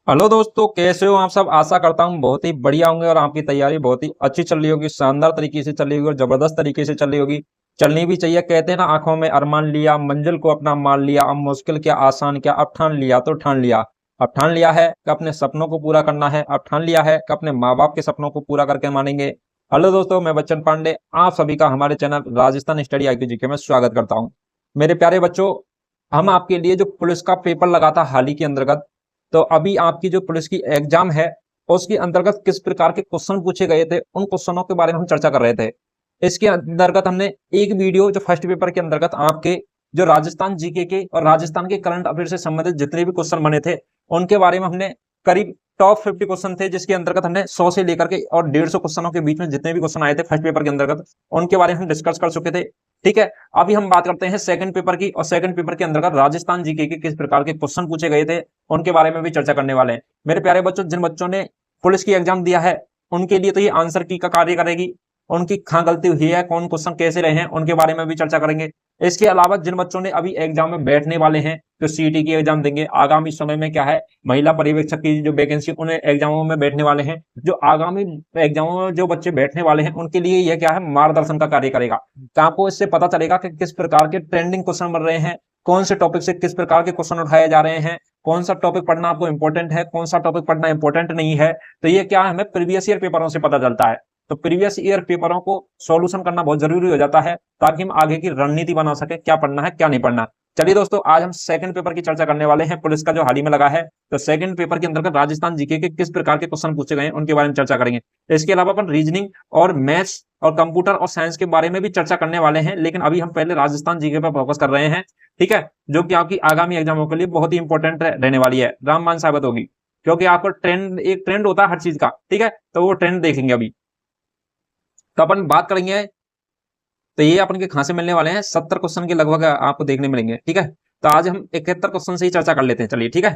Hello दोस्तों, कैसे हो आप सब। आशा करता हूँ बहुत ही बढ़िया होंगे और आपकी तैयारी बहुत ही अच्छी चल रही होगी, शानदार तरीके से चल रही होगी और जबरदस्त तरीके से चल रही होगी। चलनी भी चाहिए। कहते हैं ना, आंखों में अरमान लिया, मंजिल को अपना मान लिया, अब मुश्किल क्या आसान क्या, अब ठान लिया तो ठान लिया। अब ठान लिया है कि अपने सपनों को पूरा करना है, अब ठान लिया है कि अपने माँ बाप के सपनों को पूरा करके मानेंगे। हेलो दोस्तों, मैं बच्चन पांडे आप सभी का हमारे channel Rajasthan study IQ GK में स्वागत करता हूँ। मेरे प्यारे बच्चों, हम आपके लिए जो पुलिस का पेपर लगा था हाल ही के अंतर्गत, तो अभी आपकी जो पुलिस की एग्जाम है उसके अंतर्गत किस प्रकार के क्वेश्चन पूछे गए थे, उन क्वेश्चनों के बारे में हम चर्चा कर रहे थे। इसके अंतर्गत हमने एक वीडियो जो फर्स्ट पेपर के अंतर्गत आपके जो राजस्थान जीके के और राजस्थान के करंट अफेयर से संबंधित जितने भी क्वेश्चन बने थे उनके बारे में हमने करीब टॉप 50 क्वेश्चन थे, जिसके अंतर्गत हमने 100 से लेकर के और 150 क्वेश्चनों के बीच में जितने भी क्वेश्चन आए थे फर्स्ट पेपर के अंतर्गत उनके बारे में हम डिस्कस कर चुके थे। ठीक है, अभी हम बात करते हैं सेकंड पेपर की, और सेकंड पेपर के अंतर्गत राजस्थान जीके के किस प्रकार के क्वेश्चन पूछे गए थे उनके बारे में भी चर्चा करने वाले हैं। मेरे प्यारे बच्चों, जिन बच्चों ने पुलिस की एग्जाम दिया है उनके लिए तो ये आंसर की का कार्य करेगी। उनकी कहाँ गलती हुई है, कौन क्वेश्चन कैसे रहे हैं, उनके बारे में भी चर्चा करेंगे। इसके अलावा जिन बच्चों ने अभी एग्जाम में बैठने वाले हैं, जो सीईटी की एग्जाम देंगे, आगामी समय में क्या है, महिला पर्यवेक्षक की जो वैकेंसी उन एग्जामों में बैठने वाले हैं, जो आगामी एग्जामों में जो बच्चे बैठने वाले हैं उनके लिए यह क्या है, मार्गदर्शन का कार्य करेगा। तो आपको इससे पता चलेगा कि किस प्रकार के ट्रेंडिंग क्वेश्चन बन रहे हैं, कौन से टॉपिक से किस प्रकार के क्वेश्चन उठाए जा रहे हैं, कौन सा टॉपिक पढ़ना आपको इंपॉर्टेंट है, कौन सा टॉपिक पढ़ना इंपॉर्टेंट नहीं है। तो ये क्या हमें प्रीवियस ईयर पेपरों से पता चलता है। तो प्रीवियस ईयर पेपरों को सॉल्यूशन करना बहुत जरूरी हो जाता है, ताकि हम आगे की रणनीति बना सके, क्या पढ़ना है क्या नहीं पढ़ना। चलिए दोस्तों, आज हम सेकंड पेपर की चर्चा करने वाले हैं, पुलिस का जो हाल ही में लगा है। तो सेकंड पेपर के अंतर्गत राजस्थान जीके के किस प्रकार के क्वेश्चन पूछे गए हैं उनके बारे में चर्चा करेंगे। इसके अलावा अपन रीजनिंग और मैथ्स और कंप्यूटर और साइंस के बारे में भी चर्चा करने वाले हैं, लेकिन अभी हम पहले राजस्थान जीके पर फोकस कर रहे हैं। ठीक है, जो कि आपकी आगामी एग्जामों के लिए बहुत ही इंपॉर्टेंट रहने वाली है, रामबाण साबित होगी। क्योंकि आपको ट्रेंड, एक ट्रेंड होता है हर चीज का, ठीक है, तो वो ट्रेंड देखेंगे अभी। तो अपन बात करेंगे, तो ये अपन के कहां से मिलने वाले हैं, 70 क्वेश्चन के लगभग आपको देखने मिलेंगे। ठीक है, तो आज हम 71 क्वेश्चन से ही चर्चा कर लेते हैं। चलिए ठीक है,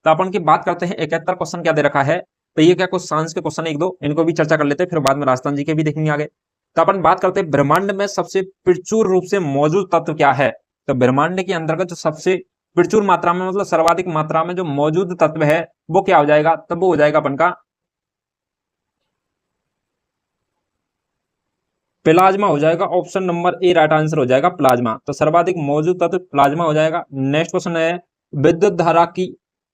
तो अपन की बात करते हैं 71 क्वेश्चन क्या दे रखा है। तो ये क्या कुछ साइंस के क्वेश्चन एक दो, इनको भी चर्चा कर लेते हैं, फिर बाद में राजस्थान जी के भी देखेंगे आगे। तो अपन बात करते हैं ब्रह्मांड में सबसे प्रचुर रूप से मौजूद तत्व क्या है। तो ब्रह्मांड के अंतर्गत जो सबसे प्रचुर मात्रा में, मतलब सर्वाधिक मात्रा में जो मौजूद तत्व है वो क्या हो जाएगा, तब वो हो जाएगा अपन का प्लाज्मा हो जाएगा। Option number A right answer हो जाएगा, प्लाज्मा। तो सर्वाधिक मौजूद तत्व प्लाज्मा हो जाएगा। नेक्स्ट क्वेश्चन है, विद्युत धारा की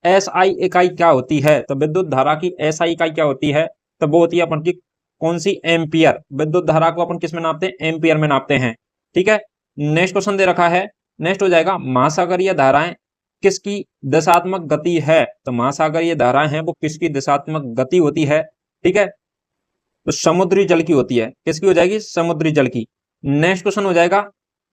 एसआई इकाई क्या होती है। तो विद्युत धारा की एसआई इकाई क्या होती है, तो वो होती है अपन की कौन सी, एम्पियर। विद्युत धारा को अपन किस में नापते हैं, एम्पियर में नापते हैं। ठीक है, नेक्स्ट क्वेश्चन दे रखा है, नेक्स्ट हो जाएगा, महासागरीय धाराएं किसकी दिशात्मक गति है। तो महासागरीय धाराएं हैं वो किसकी दिशात्मक गति होती है। ठीक है, तो समुद्री जल की होती है। किसकी हो जाएगी, समुद्री जल की। नेक्स्ट क्वेश्चन हो जाएगा,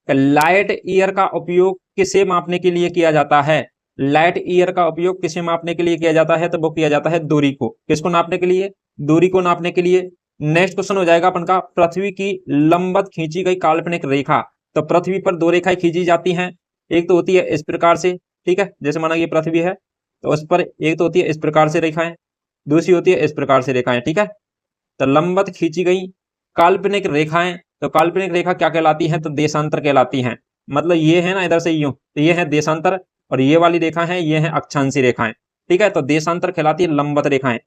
लाइट ईयर का उपयोग किसे मापने के लिए किया जाता है। लाइट ईयर का उपयोग किसे मापने के लिए किया जाता है, तो वो किया जाता है दूरी को। किसको नापने के लिए, दूरी को नापने के लिए। नेक्स्ट क्वेश्चन हो जाएगा अपन का, पृथ्वी की लंबवत खींची गई काल्पनिक रेखा। तो पृथ्वी पर दो रेखाएं खींची जाती हैं, एक तो होती है इस प्रकार से, ठीक है, जैसे माना ये पृथ्वी है तो उस पर एक तो होती है इस प्रकार से रेखाएं, दूसरी होती है इस प्रकार से रेखाएं। ठीक है, तो लंबवत खींची गई काल्पनिक रेखाएं, तो काल्पनिक रेखा क्या कहलाती है, तो देशांतर कहलाती हैं। मतलब ये है ना, इधर से यूं, तो ये है देशांतर, और ये वाली रेखा है ये है अक्षांशी रेखाएं। ठीक है, तो देशांतर कहलाती है लंबवत रेखाएं।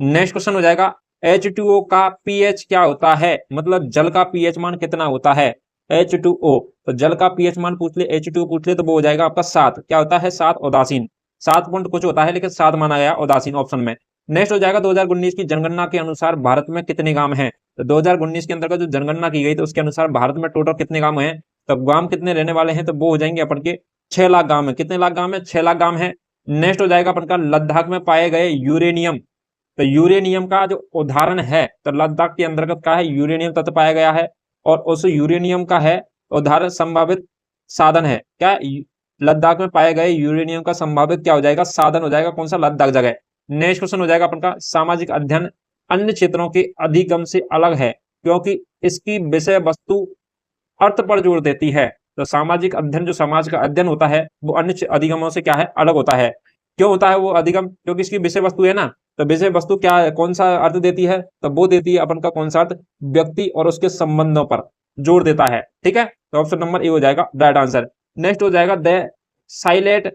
नेक्स्ट क्वेश्चन हो जाएगा, H2O का पीएच क्या होता है, मतलब जल का पीएच मान कितना होता है। H2O, तो जल का पीएच मान पूछ ले, H2O पूछ ले, तो वो हो जाएगा आपका 7। क्या होता है, 7 उदासीन। 7 पॉइंट कुछ होता है लेकिन 7 माना गया उदासीन ऑप्शन में। नेक्स्ट हो जाएगा, 2019 की जनगणना के अनुसार भारत में कितने गांव हैं। तो 2019 के अंतर्गत जो जनगणना की गई तो उसके अनुसार भारत में टोटल कितने गांव हैं, तो गांव कितने रहने वाले हैं, तो वो हो जाएंगे अपन के 6 लाख गांव है। कितने लाख गांव है, 6 लाख गांव है। नेक्स्ट हो जाएगा अपन का, लद्दाख में पाए गए यूरेनियम। तो यूरेनियम का जो उदाहरण है, तो लद्दाख के अंतर्गत क्या है, यूरेनियम तत्व पाया गया है, और उस यूरेनियम का है उदाहरण संभावित साधन है क्या, लद्दाख में पाए गए यूरेनियम का संभावित क्या हो जाएगा, साधन हो जाएगा, कौन सा, लद्दाख जगह। नेक्स्ट क्वेश्चन हो जाएगा अपन का, सामाजिक अध्ययन अन्य क्षेत्रों के अधिगम से अलग है क्योंकि इसकी विषय वस्तु अर्थ पर जोर देती है। तो सामाजिक अध्ययन, जो समाज का अध्ययन होता है वो अन्य अधिगमों से क्या है, अलग होता है। क्यों होता है वो अधिगम, क्योंकि इसकी विषय वस्तु है ना। तो विषय वस्तु क्या है, कौन सा अर्थ देती है, तो वो देती है अपन का कौन सा अर्थ, व्यक्ति और उसके संबंधों पर जोर देता है। ठीक है, तो ऑप्शन नंबर ए हो जाएगा राइट आंसर। नेक्स्ट हो जाएगा, द साइलेंट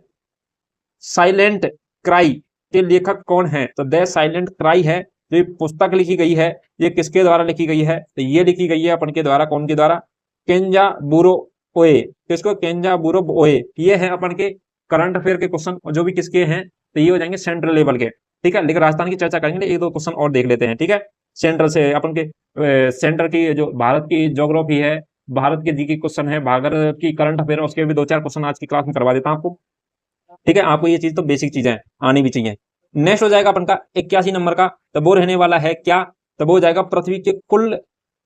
साइलेंट क्राई के लेखक कौन है? तो द साइलेंट क्राई है, जो ये पुस्तक लिखी गई है ये किसके द्वारा लिखी गई है? तो ये लिखी गई है अपन के द्वारा, कौन के द्वारा? केंजा बुरो ओए। किसको? केंजा बुरो ओए। ये है अपन के करंट अफेयर के क्वेश्चन, और जो भी किसके हैं तो ये हो जाएंगे सेंट्रल लेवल के, ठीक है। लेकिन राजस्थान की चर्चा करेंगे, एक दो क्वेश्चन और देख लेते हैं, ठीक है। सेंट्रल से अपन के सेंटर की जो भारत की ज्योग्राफी है, भारत के जीके क्वेश्चन है, भारत की करंट अफेयर, उसके भी दो चार क्वेश्चन आज की क्लास में करवा देता हूं आपको, ठीक है। आपको ये चीज तो बेसिक चीजें आनी भी चाहिए। नेक्स्ट हो जाएगा अपन का 81 नंबर का, तो वो रहने वाला है क्या? तो वो हो जाएगा पृथ्वी के कुल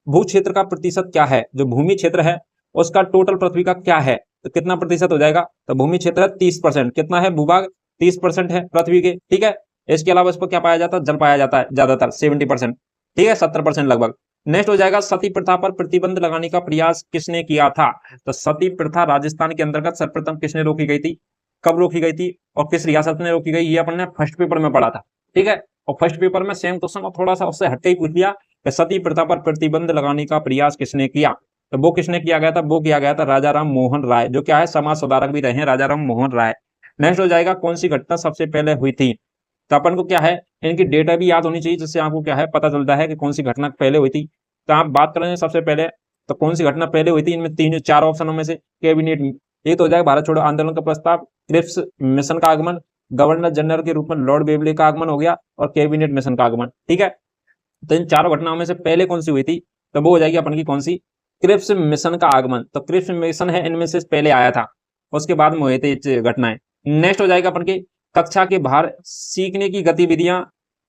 भू क्षेत्र का प्रतिशत क्या है? जो भूमि क्षेत्र है उसका टोटल पृथ्वी का क्या है, तो कितना प्रतिशत हो जाएगा? तो भूमि क्षेत्र है 30%। कितना है भूभाग? 30% है पृथ्वी के, ठीक है। इसके अलावा इस पर क्या पाया जाता है? जल पाया जाता है ज्यादातर 70%, ठीक है, 70% लगभग। नेक्स्ट हो जाएगा सती प्रथा पर प्रतिबंध लगाने का प्रयास किसने किया था? तो सती प्रथा राजस्थान के अंतर्गत सर्वप्रथम किसने रोकी गई थी, कब रोकी गई थी, और किस रियासत में रोकी गई? ये अपन ने फर्स्ट पेपर में पढ़ा था, ठीक है। और फर्स्ट पेपर में सेम क्वेश्चन और थोड़ा सा उससे हटके ही पूछ लिया कि सती प्रथा पर प्रतिबंध लगाने का प्रयास किसने किया? तो वो किसने किया गया था? वो किया गया था राजा राम मोहन राय, जो क्या है समाज सुधारक भी रहे हैं, राजा राम मोहन राय। नेक्स्ट हो जाएगा कौन सी घटना सबसे पहले हुई थी? तो अपन को क्या है, इनकी डेटा भी याद होनी चाहिए, जिससे आपको क्या है पता चलता है कि कौन सी घटना पहले हुई थी। तो आप बात करें सबसे पहले, तो कौन सी घटना पहले हुई थी? इनमें तीन चार ऑप्शनों में से कैबिनेट, एक तो हो जाएगा भारत छोड़ो आंदोलन का प्रस्ताव, क्रिप्स मिशन का आगमन, गवर्नर जनरल के रूप में लॉर्ड बेवले का आगमन हो गया, और कैबिनेट मिशन का आगमन, ठीक है। तो इन चारों घटनाओं में से पहले कौन सी हुई थी? तो वो हो जाएगी अपन की कौन सी? क्रिप्स मिशन का आगमन। तो क्रिप्स मिशन है इनमें से पहले आया था, उसके बाद में हुए थे ये घटनाएं। नेक्स्ट हो जाएगा अपन की कक्षा के बाहर सीखने की गतिविधियां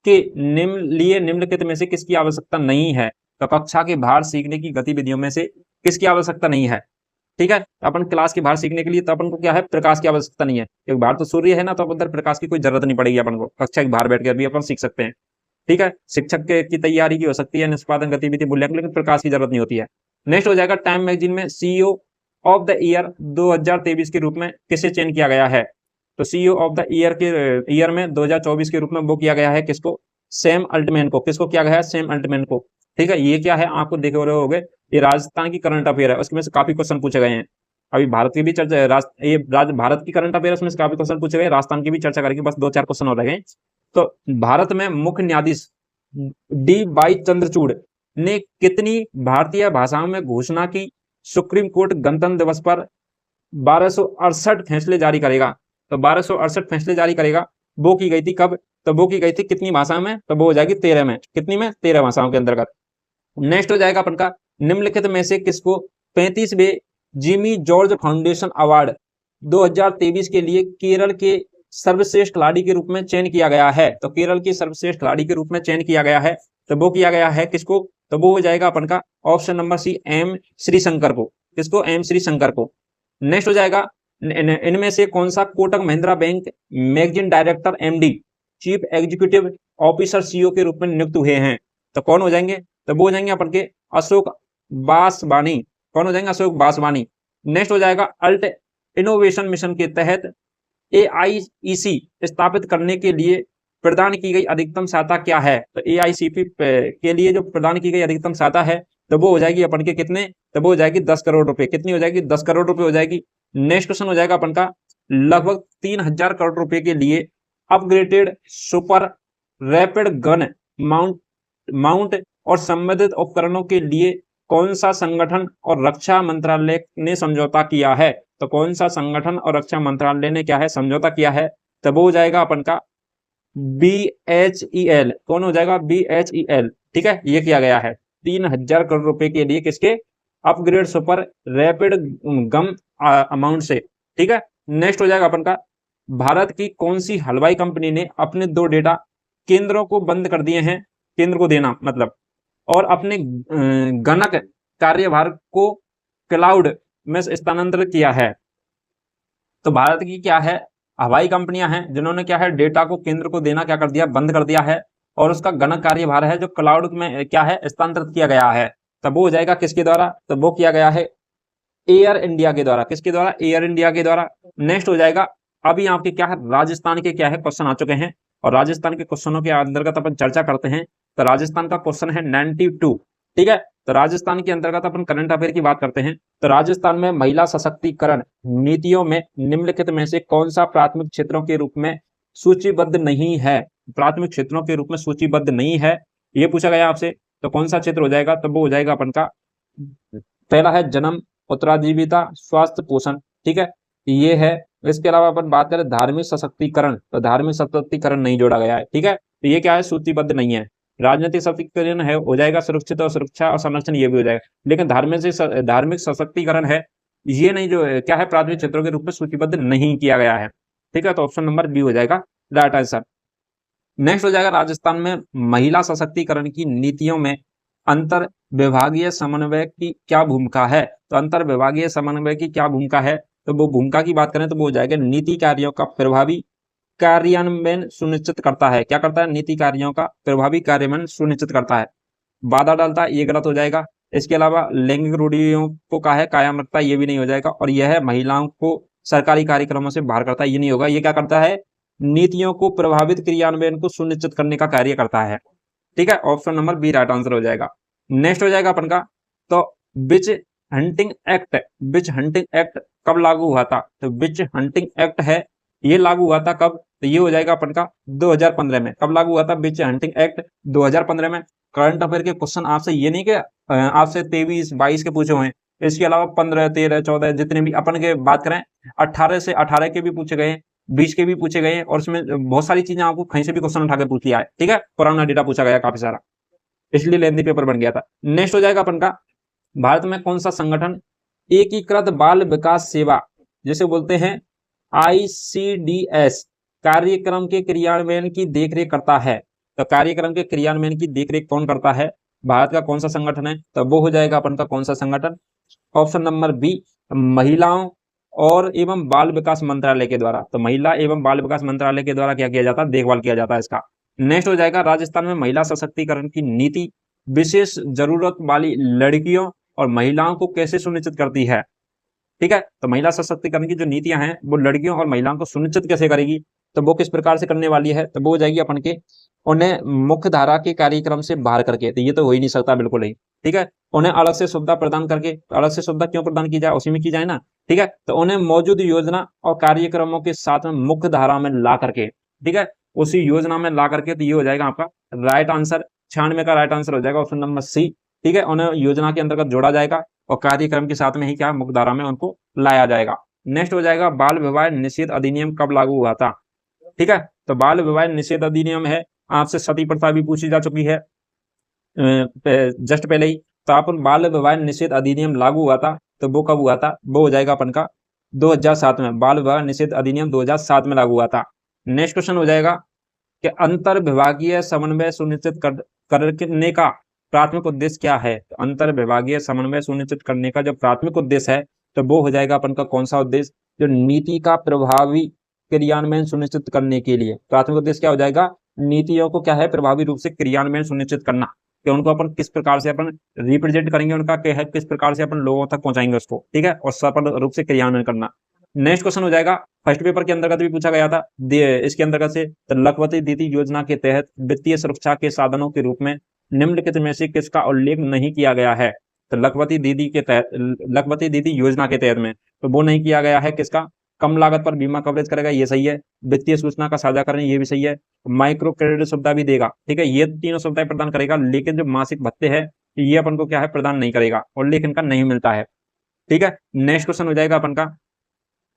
के निम्नलिखित में से किसकी आवश्यकता नहीं है? तो कक्षा के बाहर सीखने की गतिविधियों में से किसकी आवश्यकता नहीं है? ठीक है, तो अपन क्लास के बाहर सीखने के लिए तो अपन को क्या है, प्रकाश की आवश्यकता नहीं है, क्योंकि बाहर तो सूर्य है ना, तो अंदर प्रकाश की कोई जरूरत नहीं पड़ेगी अपन को, कक्षा के बाहर बैठ कर भी अपन सीख सकते हैं, ठीक है। शिक्षक की तैयारी की हो सकती है, निष्पादन गतिविधि मूल्यांकन, लेकिन प्रकाश की जरूरत नहीं होती है। नेक्स्ट हो जाएगा टाइम मैगजीन में सीईओ ऑफ द ईयर 2023 के रूप में किसे चयन किया गया है? तो सीईओ ऑफ द ईयर के ईयर में 2024 के रूप में वो किया गया है किसको? सैम अल्टमैन को। किसको किया गया है? सैम अल्टमैन को, ठीक है। ये क्या है आपको देख रहे होगे, ये राजस्थान की करंट अफेयर है, उसमें से काफी क्वेश्चन पूछे गए हैं। अभी भारत की भी चर्चा है, ये भारत की करंट अफेयर में से काफी क्वेश्चन पूछे गए, राजस्थान की भी चर्चा करेंगे, बस दो चार क्वेश्चन हो रहे हैं। तो भारत में मुख्य न्यायाधीश डी वाई चंद्रचूड़ ने कितनी भारतीय भाषाओं में घोषणा की सुप्रीम कोर्ट गणतंत्र दिवस पर 1268 फैसले जारी करेगा? तो 1268 फैसले जारी करेगा, वो की गई थी कब? तो वो की गई थी कितनी भाषा में? तो वो हो जाएगी 13 में। कितनी में? 13 भाषाओं के अंतर्गत। नेक्स्ट हो जाएगा अपन का निम्नलिखित में से किसको 35वें जिमी जॉर्ज फाउंडेशन अवार्ड 2023 के लिए केरल के सर्वश्रेष्ठ खिलाड़ी के रूप में चयन किया गया है? तो केरल के सर्वश्रेष्ठ खिलाड़ी के रूप में चयन किया गया है, तो वो किया गया है किसको? तो वो हो जाएगा अपन का option number C, M Sreeshankar को। किसको? एम श्रीशंकर को। नेक्स्ट हो जाएगा इनमें से कौन सा Kotak Mahindra bank magazine director MD chief executive officer CEO के रूप में नियुक्त हुए हैं? तो कौन हो जाएंगे? तो वो हो जाएंगे अपन के अशोक बासवानी। कौन हो जाएंगे? अशोक बासवानी। नेक्स्ट हो जाएगा अल्ट इनोवेशन मिशन के तहत एआईईसी स्थापित करने के लिए प्रदान की गई अधिकतम सहायता क्या है? तो एआईसीपी के लिए जो प्रदान की गई अधिकतम सहायता है, तो वो हो जाएगी अपन के कितने? तो वो हो जाएगी 10 करोड़ रुपए। कितनी हो जाएगी? 10 करोड़ रुपए हो जाएगी। नेक्स्ट क्वेश्चन हो जाएगा अपन का लगभग 3000 करोड़ रुपए के लिए upgraded super rapid gun mount और संबंधित उपकरणों के लिए कौन सा संगठन और रक्षा मंत्रालय ने समझौता किया है? तो कौन सा संगठन और रक्षा मंत्रालय ने क्या है, समझौता किया है? तो वो हो जाएगा अपन का BHEL। कौन हो जाएगा? BHEL, ठीक है। ये किया गया है 3000 करोड़ रुपए के लिए, किसके? Upgrade super rapid gun amount से, ठीक है। नेक्स्ट हो जाएगा अपन का भारत की कौन सी हलवाई कंपनी ने अपने 2 डेटा केंद्रों को बंद कर दिए हैं? केंद्र को देना मतलब, और अपने गणक कार्यभार को क्लाउड में स्थानांतरित किया है? तो भारत की क्या है, हवाई कंपनियां हैं जिन्होंने क्या है डेटा को केंद्र को देना क्या कर दिया, बंद कर दिया है, और उसका गणक कार्यभार है जो क्लाउड में क्या है स्थानांतरित किया गया है। तब वो हो जाएगा किसके द्वारा? तो वो किया गया है एयर इंडिया के द्वारा। किसके द्वारा? एयर इंडिया के द्वारा। नेक्स्ट हो जाएगा अभी आपके क्या है राजस्थान के क्या है क्वेश्चन आ चुके हैं, और राजस्थान के क्वेश्चनों के अंतर्गत अपन चर्चा करते हैं। तो राजस्थान का क्वेश्चन है 92, ठीक है। तो राजस्थान के अंतर्गत अपन करंट अफेयर की बात करते हैं। तो राजस्थान में महिला सशक्तिकरण नीतियों में निम्नलिखित में से कौन सा प्राथमिक क्षेत्रों के रूप में सूचीबद्ध नहीं है, प्राथमिक क्षेत्रों के रूप में सूचीबद्ध नहीं है, ये पूछा गया आपसे, तो कौन सा क्षेत्र हो जाएगा? तो वो हो जाएगा अपन का पहला है जन्म, उत्तराजीविता, स्वास्थ्य, पोषण। ठीक है, ये है। इसके अलावा अपन बात करें धार्मिक सशक्तिकरण, तो धार्मिक सशक्तिकरण नहीं जोड़ा गया है। ठीक है, तो ये क्या है? सूचीबद्ध नहीं है। राजनीतिक सशक्तिकरण है, हो जाएगा सुरक्षित और सुरक्षा और संरक्षण, ये भी हो जाएगा। लेकिन धार्मिक सशक्तिकरण है, ये नहीं, जो क्या है, प्राथमिक क्षेत्रों के रूप में सूचीबद्ध नहीं किया गया है। ठीक है, तो ऑप्शन नंबर बी हो जाएगा राइट आंसर। नेक्स्ट हो जाएगा राजस्थान में महिला सशक्तिकरण की नीतियों में अंतर विभागीय समन्वय की क्या भूमिका है? तो अंतर विभागीय समन्वय की क्या भूमिका है? तो वो भूमिका की बात करें तो वो हो जाएगा नीति कार्यों का प्रभावी कार्यान्वयन सुनिश्चित करता है। क्या करता है? नीति कार्यों का प्रभावी कार्यान्वयन सुनिश्चित करता है। बाधा डालता है, ये गलत हो जाएगा। इसके अलावा लैंगिक रूढ़ियों को क्या है? कायम रखता है, ये भी नहीं हो जाएगा। और यह महिलाओं को सरकारी कार्यक्रमों से बाहर करता है, ये नहीं होगा। ये क्या करता है? नीतियों को प्रभावित क्रियान्वयन को सुनिश्चित करने का कार्य करता है। ठीक है, option number B right answer हो जाएगा। नेक्स्ट हो जाएगा अपन का, तो which hunting act, which hunting act कब लागू हुआ था? तो विच हंटिंग एक्ट है, ये लागू हुआ था कब? तो ये हो जाएगा अपन का 2015 में। कब लागू हुआ था विच हंटिंग एक्ट? 2015 में। करंट अफेयर के क्वेश्चन आपसे ये नहीं कि आपसे 23, 22 के पूछे हुए हैं, इसके अलावा 15, 13, 14 जितने भी अपन के बात करें 18 से 18 के भी पूछे गए, 20 के भी पूछे गए, और उसमें बहुत सारी चीजें आपको कहीं से भी क्वेश्चन उठा के पूछ लिया है। ठीक है, पुराना डेटा पूछा गया काफी सारा, इसलिए लेंदी पेपर बन गया था। नेक्स्ट हो जाएगा अपन का, भारत में कौन सा संगठन एकीकृत बाल विकास सेवा, जिसे बोलते हैं ICDS, कार्यक्रम के क्रियान्वयन की देखरेख करता है? तो कार्यक्रम के क्रियान्वयन की देखरेख कौन करता है? भारत का कौन सा संगठन है? तो वो हो जाएगा अपन का कौन सा संगठन? ऑप्शन नंबर बी, महिलाओं और एवं बाल विकास मंत्रालय के द्वारा। तो महिला एवं बाल विकास मंत्रालय के द्वारा क्या किया जाता है? देखभाल किया जाता है इसका। नेक्स्ट हो जाएगा, राजस्थान में महिला सशक्तिकरण की नीति विशेष जरूरत वाली लड़कियों और महिलाओं को कैसे सुनिश्चित करती है? ठीक है, तो महिला सशक्तिकरण की जो नीतियां हैं वो लड़कियों और महिलाओं को सुनिश्चित कैसे करेगी? तो वो किस प्रकार से करने वाली है? तो वो हो जाएगी अपन के उन्हें मुख्य धारा के कार्यक्रम से बाहर करके। तो ये तो हो ही नहीं सकता बिल्कुल ही। ठीक है, उन्हें अलग से सुविधा प्रदान करके। अलग से सुविधा क्यों प्रदान की जाए? उसी में की जाए ना। ठीक है, तो उन्हें मौजूद योजना और कार्यक्रमों के साथ में मुख्य धारा में ला करके, ठीक है, उसी योजना में ला करके। तो ये हो जाएगा आपका राइट आंसर, 96 का राइट आंसर हो जाएगा ऑप्शन नंबर सी। ठीक है, उन्हें योजना के अंतर्गत जोड़ा जाएगा और कार्यक्रम के साथ में ही क्या मुख्य धारा में उनको लाया जाएगा। नेक्स्ट हो जाएगा, बाल विवाह निषेध अधिनियम कब लागू हुआ था? ठीक है, तो बाल विवाह निषेध अधिनियम है, आपसे सती प्रथा भी पूछी जा चुकी है जस्ट पहले ही। तो अपन बाल विवाह निषेध अधिनियम लागू हुआ था, तो वो कब हुआ था? वो हो जाएगा अपन का 2007 में। बाल विवाह निषेध अधिनियम 2007 में लागू हुआ था। नेक्स्ट क्वेश्चन हो जाएगा कि अंतर विभागीय समन्वय सुनिश्चित करने का प्राथमिक उद्देश्य क्या है? तो अंतर विभागीय समन्वय सुनिश्चित करने का जो प्राथमिक उद्देश्य है, तो वो हो जाएगा अपन का कौन सा उद्देश्य? जो नीति का प्रभावी क्रियान्वयन सुनिश्चित करने के लिए प्राथमिक उद्देश्य क्या हो जाएगा? नीतियों को क्या है? प्रभावी रूप से क्रियान्वयन सुनिश्चित करना, कि उनको अपन किस प्रकार से अपन रिप्रेजेंट करेंगे, उनका क्या है, किस प्रकार से अपन लोगों तक पहुंचाएंगे उसको। ठीक है, और सफल रूप से क्रियान्वयन करना। नेक्स्ट क्वेश्चन हो जाएगा, फर्स्ट पेपर के अंतर्गत भी पूछा गया था, इसके अंतर्गत से, तो लखपति दीदी योजना के तहत वित्तीय सुरक्षा के साधनों के रूप में निम्नलिखित में से किसका उल्लेख नहीं किया गया है? तो लखपति दीदी के तहत, लखपति दीदी योजना के तहत में, तो वो नहीं किया गया है किसका? कम लागत पर बीमा कवरेज करेगा, ये सही है। वित्तीय सूचना का साझाकरण, ये भी सही है। माइक्रो क्रेडिट सुविधा भी देगा। ठीक है, ये तीनों सुविधाएं प्रदान करेगा, लेकिन जो मासिक भत्ते है ये अपन को क्या है? प्रदान नहीं करेगा, और लेकिन इनका नहीं मिलता है। ठीक है, नेक्स्ट क्वेश्चन हो जाएगा अपन का,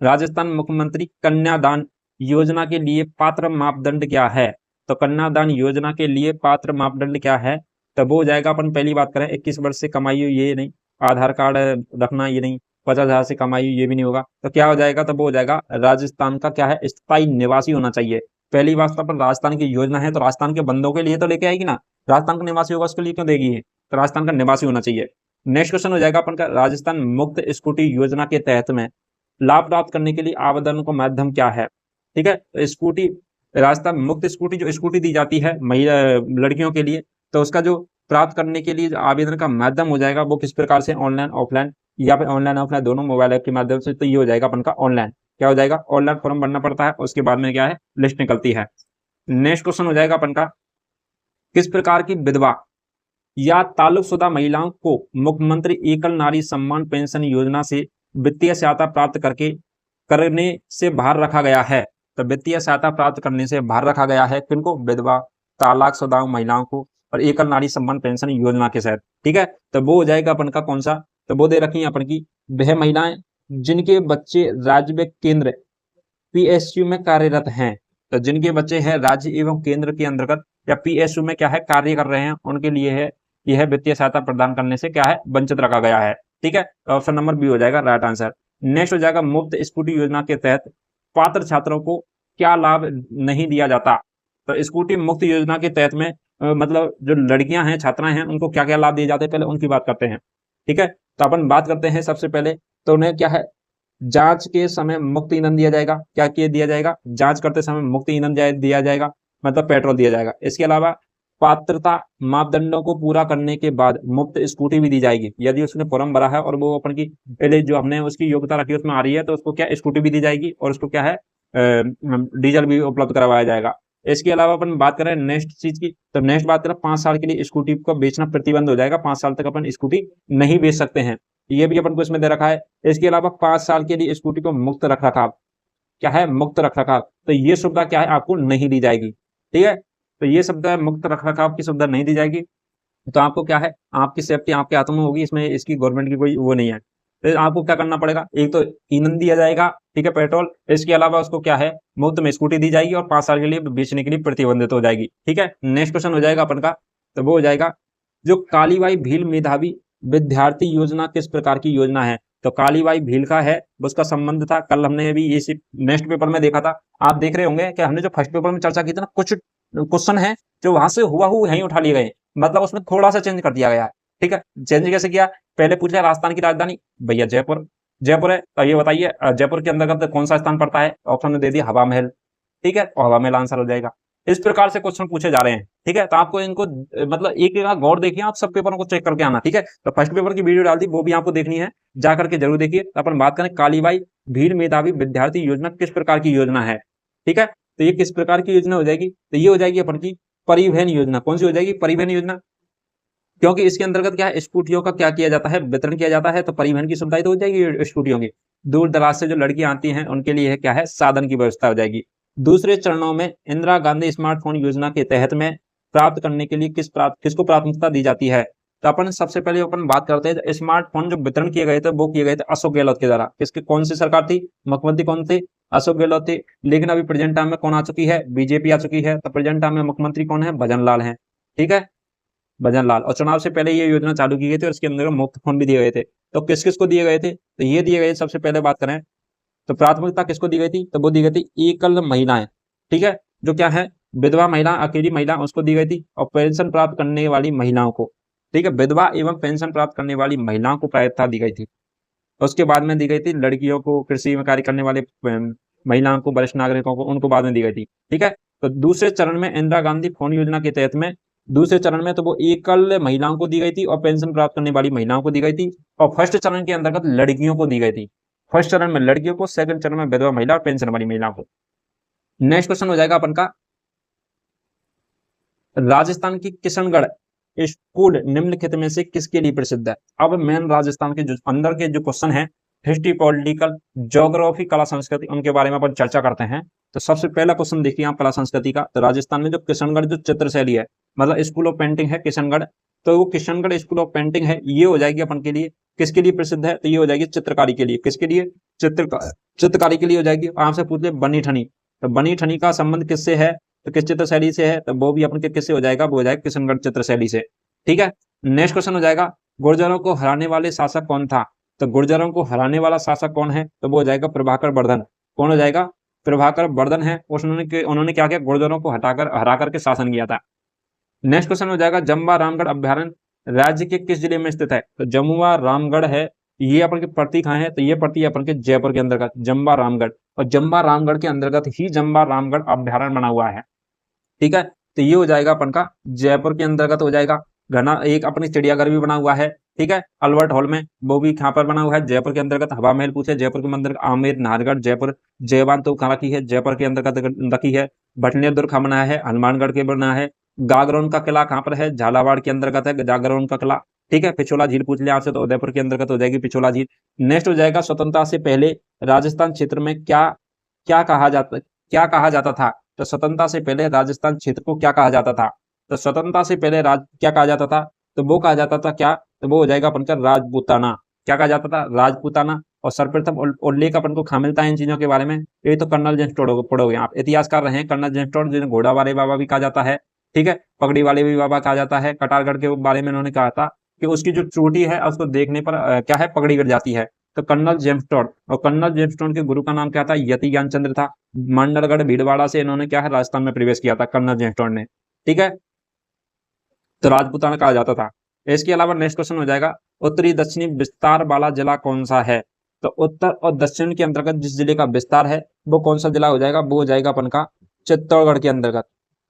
राजस्थान मुख्यमंत्री कन्यादान योजना के लिए पात्र मापदंड क्या है? तो कन्यादान योजना के लिए पात्र मापदंड क्या है? तो वो हो जाएगा, अपन पहली बात करें 21 वर्ष से कमाई हुई, ये नहीं, आधार कार्ड रखना, ये नहीं, 50,000 से कमाई हुई, ये भी नहीं होगा। तो क्या हो जाएगा? तो वो हो जाएगा राजस्थान का क्या है? स्थायी निवासी होना चाहिए। पहली बात तो अपन राजस्थान की योजना है, तो राजस्थान के बंदों के लिए तो लेके आएगी ना। राजस्थान का निवासी होगा, उसके लिए क्यों देगी ये? तो राजस्थान का निवासी होना चाहिए। नेक्स्ट क्वेश्चन हो जाएगा अपन का, राजस्थान मुक्त स्कूटी योजना के तहत में लाभ प्राप्त करने के लिए आवेदन का माध्यम क्या है? ठीक है, तो स्कूटी, राजस्थान मुक्त स्कूटी, जो स्कूटी दी जाती है महिला लड़कियों के लिए, तो उसका जो प्राप्त करने के लिए आवेदन का माध्यम हो जाएगा वो किस प्रकार से? ऑनलाइन, ऑफलाइन, या फिर ऑनलाइन ऑफलाइन दोनों मोबाइल ऐप के माध्यम से। तो ये हो जाएगा अपन का ऑनलाइन। क्या हो जाएगा? ऑनलाइन फॉर्म भरना पड़ता है, उसके बाद में क्या है? लिस्ट निकलती है। नेक्स्ट क्वेश्चन हो जाएगा अपन का, किस प्रकार की विधवा या ताल्लुकशुदा महिलाओं को मुख्यमंत्री एकल नारी सम्मान पेंशन योजना से वित्तीय सहायता प्राप्त करने से बाहर रखा गया है? तो वित्तीय सहायता प्राप्त करने से बाहर रखा गया है किनको? विधवा, तलाकशुदा महिलाओं को और एकल नारी सम्मान पेंशन योजना के तहत। ठीक है, तो वो हो जाएगा अपन का कौन सा? तो वो दे रखी है अपन की वह महिलाएं जिनके बच्चे राज्य व केंद्र पीएसयू में कार्यरत हैं। तो जिनके बच्चे हैं राज्य एवं केंद्र के अंतर्गत या पीएसयू में क्या है कार्य कर रहे हैं, उनके लिए है यह वित्तीय सहायता प्रदान करने से क्या है वंचित रखा गया है। ठीक है, तो ऑप्शन नंबर बी हो जाएगा राइट आंसर। नेक्स्ट हो जाएगा मुफ्त स्कूटी योजना के तहत पात्र छात्रों को क्या लाभ नहीं दिया जाता? तो स्कूटी मुक्त योजना के तहत में मतलब जो लड़कियां हैं छात्राएं हैं उनको क्या क्या लाभ दिए जाते हैं, पहले उनकी बात करते हैं। ठीक है, तो अपन बात करते हैं सबसे पहले, तो उन्हें क्या है जांच के समय मुफ्त ईंधन दिया जाएगा। क्या किया दिया जाएगा? जांच करते समय मुफ्त ईंधन दिया जाएगा, मतलब पेट्रोल दिया जाएगा। इसके अलावा पात्रता मापदंडों को पूरा करने के बाद मुफ्त स्कूटी भी दी जाएगी। यदि उसने फॉर्म भरा है और वो अपन की पहले जो हमने उसकी योग्यता रखी है उसमें आ रही है, तो उसको क्या स्कूटी भी दी जाएगी और उसको क्या है डीजल भी उपलब्ध करवाया जाएगा। इसके अलावा अपन बात करें नेक्स्ट चीज की, तो नेक्स्ट बात करें 5 साल के लिए स्कूटी को बेचना प्रतिबंध हो जाएगा। 5 साल तक अपन स्कूटी नहीं बेच सकते हैं, ये भी अपन को इसमें दे रखा है। इसके अलावा 5 साल के लिए स्कूटी को मुक्त रख रखाव, क्या है मुक्त रख रखाव, तो ये सुविधा क्या है आपको नहीं दी जाएगी। ठीक है, तो ये सुविधा मुक्त रख रखाव की सुविधा नहीं दी जाएगी। तो आपको क्या है आपकी सेफ्टी आपके हाथों में होगी, इसमें इसकी गवर्नमेंट की कोई वो नहीं है। तो आपको क्या करना पड़ेगा, एक तो ईंधन दिया जाएगा, ठीक है पेट्रोल, इसके अलावा उसको क्या है मुफ्त में स्कूटी दी जाएगी और 5 साल के लिए बेचने के लिए प्रतिबंधित हो जाएगी। ठीक है, नेक्स्ट क्वेश्चन हो जाएगा अपन का, तो वो हो जाएगा जो कालीबाई भील मेधावी विद्यार्थी योजना किस प्रकार की योजना है? तो कालीबाई भील का है उसका संबंध था, कल हमने अभी ये नेक्स्ट पेपर में देखा था। आप देख रहे होंगे कि हमने जो फर्स्ट पेपर में चर्चा की थी ना, कुछ क्वेश्चन है जो वहां से हुआ यहीं उठा लिए गए, मतलब उसमें थोड़ा सा चेंज कर दिया गया है। ठीक है, चेंज कैसे किया? पहले पूछा राजस्थान की राजधानी, भैया जयपुर, जयपुर है, तो ये बताइए जयपुर के अंतर्गत कौन सा स्थान पड़ता है? ऑप्शन में दे दिया हवा महल। ठीक है, और हवा महल आंसर हो जाएगा। इस प्रकार से क्वेश्चन पूछे जा रहे हैं। ठीक है, तो आपको इनको मतलब एक एक गौर देखिए, आप सब पेपरों को चेक करके आना। ठीक है, तो फर्स्ट पेपर की वीडियो डाल दी, वो भी आपको देखनी है, जा करके जरूर देखिए। तो अपन बात करें कालीबाई भील मेधावी विद्यार्थी योजना किस प्रकार की योजना है? ठीक है, तो ये किस प्रकार की योजना हो जाएगी? तो ये हो जाएगी अपन की परिवहन योजना। कौन सी हो जाएगी? परिवहन योजना, क्योंकि इसके अंतर्गत क्या है स्कूटियों का क्या किया जाता है वितरण किया जाता है, तो परिवहन की सुविधा तो हो जाएगी स्कूटियों की। दूर दराज से जो लड़कियां आती हैं उनके लिए क्या है साधन की व्यवस्था हो जाएगी। दूसरे चरणों में इंदिरा गांधी स्मार्टफोन योजना के तहत में प्राप्त करने के लिए किसको प्राथमिकता दी जाती है? तो अपन सबसे पहले अपन बात करते हैं स्मार्टफोन जो वितरण किए गए थे वो किए गए थे अशोक गहलोत के द्वारा। किसकी कौन सी सरकार थी? मुख्यमंत्री कौन थे? अशोक गहलोत थे। लेकिन अभी प्रेजेंट टाइम में कौन आ चुकी है? बीजेपी आ चुकी है। तो प्रेजेंट टाइम में मुख्यमंत्री कौन है? भजन लाल है। ठीक है, भजन लाल। और चुनाव से पहले ये योजना चालू की गई थी और इसके अंदर मुफ्त फोन भी दिए गए थे। तो किस किस को दिए गए थे? तो ये दिए गए, सबसे पहले बात करें तो प्राथमिकता किसको दी गई थी? तो वो दी गई थी एकल महिलाएं। ठीक है, जो क्या है विधवा महिला, अकेली महिला, उसको दी गई थी। और पेंशन प्राप्त करने वाली महिलाओं को, ठीक है, विधवा एवं पेंशन प्राप्त करने वाली महिलाओं को प्राथमिकता दी गई थी। उसके बाद में दी गई थी लड़कियों को, कृषि में कार्य करने वाले महिलाओं को, वरिष्ठ नागरिकों को, उनको बाद में दी गई थी। ठीक है, तो दूसरे चरण में इंदिरा गांधी फोन योजना के तहत में दूसरे चरण में तो वो एकल महिलाओं को दी गई थी और पेंशन प्राप्त करने वाली महिलाओं को दी गई थी। और फर्स्ट चरण के अंतर्गत लड़कियों को दी गई थी। फर्स्ट चरण में लड़कियों को, सेकंड चरण में विधवा महिला और पेंशन वाली महिलाओं को। नेक्स्ट क्वेश्चन हो जाएगा अपन का राजस्थान की किशनगढ़ स्कूल निम्नलिखित में से किसके लिए प्रसिद्ध है? अब मेन राजस्थान के जो अंदर के जो क्वेश्चन है हिस्ट्री, पॉलिटिकल, ज्योग्राफी, कला संस्कृति, उनके बारे में अपन चर्चा करते हैं। तो सबसे पहला क्वेश्चन देखिए आप कला संस्कृति का। तो राजस्थान में जो किशनगढ़ जो चित्र शैली है, मतलब स्कूल ऑफ पेंटिंग है किशनगढ़, तो वो किशनगढ़ स्कूल ऑफ पेंटिंग है, ये हो जाएगी अपन के लिए किसके लिए प्रसिद्ध है? तो ये हो जाएगी चित्रकारी के लिए। किसके लिए? चित्रकारी के लिए हो जाएगी। आपसे पूछते बनी ठनी, तो बनी ठनी का संबंध किससे है? तो किस चित्र शैली से है? तो वो भी अपन के किससे हो जाएगा? वो हो जाएगा किशनगढ़ चित्र शैली से। ठीक है, नेक्स्ट क्वेश्चन हो जाएगा गुर्जरों को हराने वाले शासक कौन था? तो गुर्जरों को हराने वाला शासक कौन है? तो वो हो जाएगा प्रभाकर वर्धन। कौन हो जाएगा? प्रभाकर वर्धन है। उन्होंने क्या किया? गुर्जरों को हरा करके शासन किया था। नेक्स्ट क्वेश्चन हो जाएगा जम्बा रामगढ़ अभ्यारण्य राज्य के किस जिले में स्थित है? तो जमुआ रामगढ़ है, ये अपन की पड़ती कहाँ है? तो ये पड़ती है अपन के जयपुर के अंतर्गत जम्बा रामगढ़। और जम्बा रामगढ़ के अंतर्गत ही जम्बा रामगढ़ अभ्यारण्य बना हुआ है। ठीक है, तो ये हो जाएगा अपन का जयपुर के अंतर्गत हो जाएगा। घना एक अपनी चिड़ियाघर भी बना हुआ है। ठीक है, अल्बर्ट हॉल में, वो भी कहाँ पर बना हुआ है? जयपुर के अंतर्गत। हवा महल पूछे जयपुर के अंतर्गत, आमेर, नाहरगढ़, जयपुर, जयवान तो कहाँ रखी है? जयपुर के अंतर्गत रखी है। भटनेर दुर्ग कहाँ बना है? हनुमानगढ़ के बना है। गागरोन का किला कहाँ पर है? झालावाड़ के अंतर्गत है गागरोन का किला। ठीक है, पिछोला झील पूछ लिया आपसे, तो उदयपुर के अंतर्गत हो जाएगी पिछोला झील। नेक्स्ट हो जाएगा स्वतंत्रता से पहले राजस्थान क्षेत्र में क्या क्या कहा जाता क्या कहा जाता था? तो स्वतंत्रता से पहले राजस्थान क्षेत्र को क्या कहा जाता था? तो स्वतंत्रता से पहले क्या कहा जाता था? तो वो कहा जाता था क्या? तो वो हो जाएगा अपन का राजपूताना। क्या कहा जाता था? राजपूताना। और सर्वप्रथम उल्लेख अपन को कहाँ मिलता है इन चीजों के बारे में? ये तो कर्नल जेम्स टोड पढ़ोगे आप, इतिहासकार रहे हैं कर्नल जेम्स टोड, जिन्हें घोड़ा वाले बाबा भी कहा जाता है, ठीक है, पगड़ी वाले भी बाबा कहा जाता है। कटारगढ़ के बारे में उन्होंने कहा था कि उसकी जो चोटी है उसको देखने पर क्या है, पगड़ी गिर जाती है। तो कर्नल जेम्स टोड, और कर्नल जेम्स टोड के गुरु का नाम क्या था? यति ज्ञानचंद्र था। मंडलगढ़ भीलवाड़ा से इन्होंने क्या है, राजस्थान में प्रवेश किया था कर्नल जेम्स टोड ने, ठीक है। तो राजपूताना कहा जाता था। इसके अलावा नेक्स्ट क्वेश्चन हो जाएगा, उत्तरी दक्षिणी विस्तार वाला जिला कौन सा है? तो उत्तर और दक्षिण के अंतर्गत जिस जिले का विस्तार है वो कौन सा जिला हो जाएगा? वो हो जाएगा अपन का चित्तौड़गढ़ के अंतर्गत।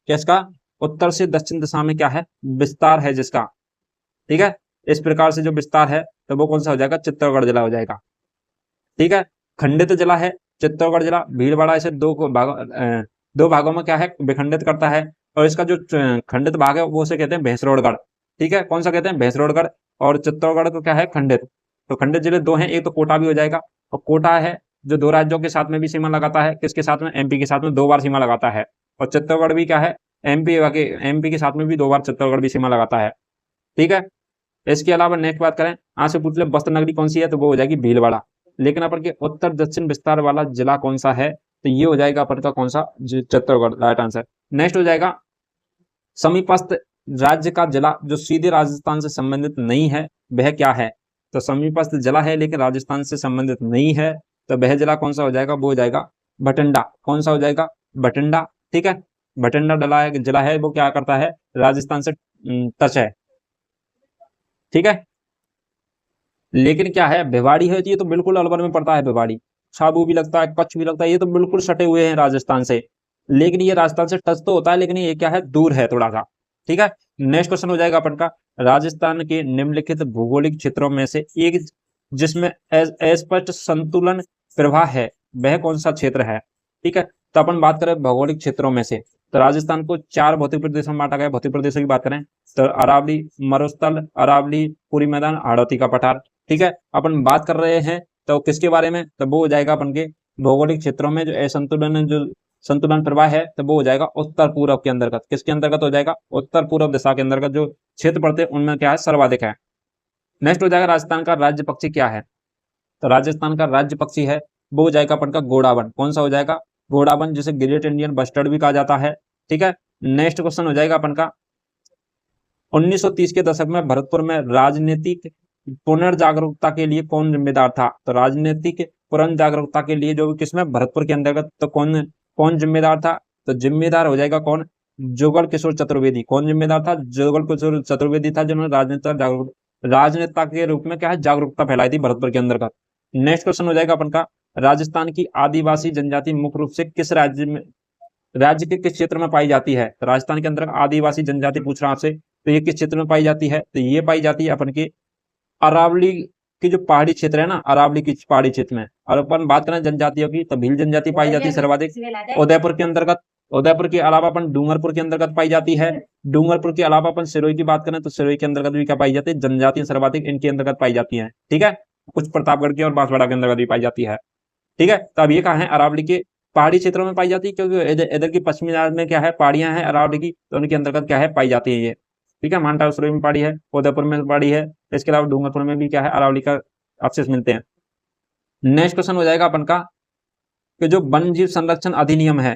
किसका? उत्तर से दक्षिण दिशा में क्या है, विस्तार है जिसका, ठीक है। इस प्रकार से जो विस्तार है तो वो कौन सा हो जाएगा? चित्तौड़गढ़ जिला हो जाएगा, ठीक है। खंडित जिला है चित्तौड़गढ़ जिला। भीलवाड़ा इसे दो भागों में क्या है, विखंडित करता है। और इसका जो खंडित भाग है वो उसे कहते हैं भैंसरोड़गढ़, ठीक है। कौन सा कहते हैं? भैंसरोड़गढ़। और चित्तौड़गढ़ को क्या है? खंडित। तो खंडित जिले दो हैं, एक तो कोटा भी हो जाएगा, और कोटा है जो दो राज्यों के साथ में भी सीमा लगाता है। किसके साथ में? एमपी के साथ में 2 बार सीमा लगाता है। और चित्तौड़गढ़ भी क्या है? एमपी के साथ में भी 2 बार चित्तौड़गढ़ भी सीमा लगाता है, ठीक है। इसके अलावा नेक्स्ट बात करें, आज से पूछ ले वस्त्र नगरी कौन सी है? तो वो हो जाएगी भीलवाड़ा। लेकिन अपन के उत्तर दक्षिण विस्तार वाला जिला कौन सा है? तो ये हो जाएगा अपन का कौन सा? Chittorgarh, right answer. नेक्स्ट हो जाएगा, समीपस्थ राज्य का जिला जो सीधे राजस्थान से संबंधित नहीं है वह क्या है? तो समीपस्थ जिला है लेकिन राजस्थान से संबंधित नहीं है, तो वह जिला कौन सा हो जाएगा? वो हो जाएगा बठिंडा। कौन सा हो जाएगा? बठिंडा, ठीक है। बठिंडा जिला है वो क्या करता है? राजस्थान से टच है, ठीक है। लेकिन क्या है, भिवाड़ी है, तो ये तो बिल्कुल अलवर में पड़ता है भिवाड़ी। छाबू भी लगता है, कच्छ भी लगता है, ये तो बिल्कुल सटे हुए हैं राजस्थान से। लेकिन ये राजस्थान से टच तो होता है, लेकिन ये क्या है, दूर है थोड़ा सा, ठीक है। नेक्स्ट क्वेश्चन हो जाएगा अपन का, राजस्थान के निम्नलिखित भौगोलिक क्षेत्रों में से एक जिसमें अस्पष्ट संतुलन प्रवाह है वह कौन सा क्षेत्र है? ठीक है। तो अपन बात करें भौगोलिक क्षेत्रों में से, तो राजस्थान को 4 भौतिक प्रदेशों में बांटा गया। भौतिक प्रदेशों की बात करें तो अरावली, मरुस्थल, अरावली, पूरी मैदान, हाड़ौती का पठार, ठीक है। अपन बात कर रहे हैं तो किसके बारे में? तो वो हो जाएगा अपन के भौगोलिक क्षेत्रों में जो असंतुलन, जो संतुलन प्रवाह है, तो वो हो जाएगा उत्तर पूर्व के अंतर्गत। किसके अंतर्गत हो जाएगा? उत्तर पूर्व दिशा के अंतर्गत जो क्षेत्र पड़ते हैं उनमें क्या है, सर्वाधिक है। नेक्स्ट हो जाएगा, राजस्थान का राज्य पक्षी क्या है? तो राजस्थान का राज्य पक्षी है वो हो जाएगा अपन का घोड़ावन। कौन सा हो जाएगा? घोड़ावन, जिसे ग्रेट इंडियन बस्टर्ड भी कहा जाता है, ठीक है। नेक्स्ट क्वेश्चन हो जाएगा अपन का, 1930 के दशक में भरतपुर में राजनीतिक पुनर्जागरूकता के लिए कौन जिम्मेदार था? तो राजनीतिक पुनर्जागरूकता के लिए जो किसमें, भरतपुर के अंतर्गत, तो कौन कौन जिम्मेदार था? तो जिम्मेदार हो जाएगा कौन? जुगल किशोर चतुर्वेदी। कौन जिम्मेदार था? जुगल किशोर चतुर्वेदी था, जिन्होंने राजनेता के रूप में क्या है, जागरूकता फैलाई थी भरतपुर के अंतर्गत। नेक्स्ट क्वेश्चन हो जाएगा अपन का, राजस्थान की आदिवासी जनजाति मुख्य रूप से किस राज्य के किस क्षेत्र में पाई जाती है? तो राजस्थान के अंतर्गत आदिवासी जनजाति पूछ रहा आपसे, तो ये किस क्षेत्र में पाई जाती है? तो ये पाई जाती है अपन के अरावली की जो पहाड़ी क्षेत्र है ना, अरावली की पहाड़ी क्षेत्र में। और अपन बात करें जनजातियों की, तो भील जनजाति पाई जाती है सर्वाधिक उदयपुर के अंतर्गत। उदयपुर के अलावा अपन डूंगरपुर के अंतर्गत पाई जाती है। डूंगरपुर के अलावा अपन सिरोही की बात करें तो सिरोही के अंतर्गत भी क्या पाई जाती है? जनजाति सर्वाधिक इनके अंतर्गत पाई जाती है, ठीक है। कुछ प्रतापगढ़ की और बांसवाड़ा के अंतर्गत भी पाई जाती है, ठीक है। तो अब ये कहा है, अरावली के पहाड़ी क्षेत्रों में पाई जाती है, क्योंकि इधर की पश्चिमी राज्य में क्या है, पहाड़ियां हैं अरावली की, तो उनके अंतर्गत क्या है, पाई जाती है ये, ठीक है। मानटा सिरोही में पहाड़ी है, उदयपुर में पहाड़ी है, इसके अलावा डूंगरपुर में भी क्या है, अरावली का अवशेष मिलते हैं। नेक्स्ट क्वेश्चन हो जाएगा अपन का, कि जो वन जीव संरक्षण अधिनियम है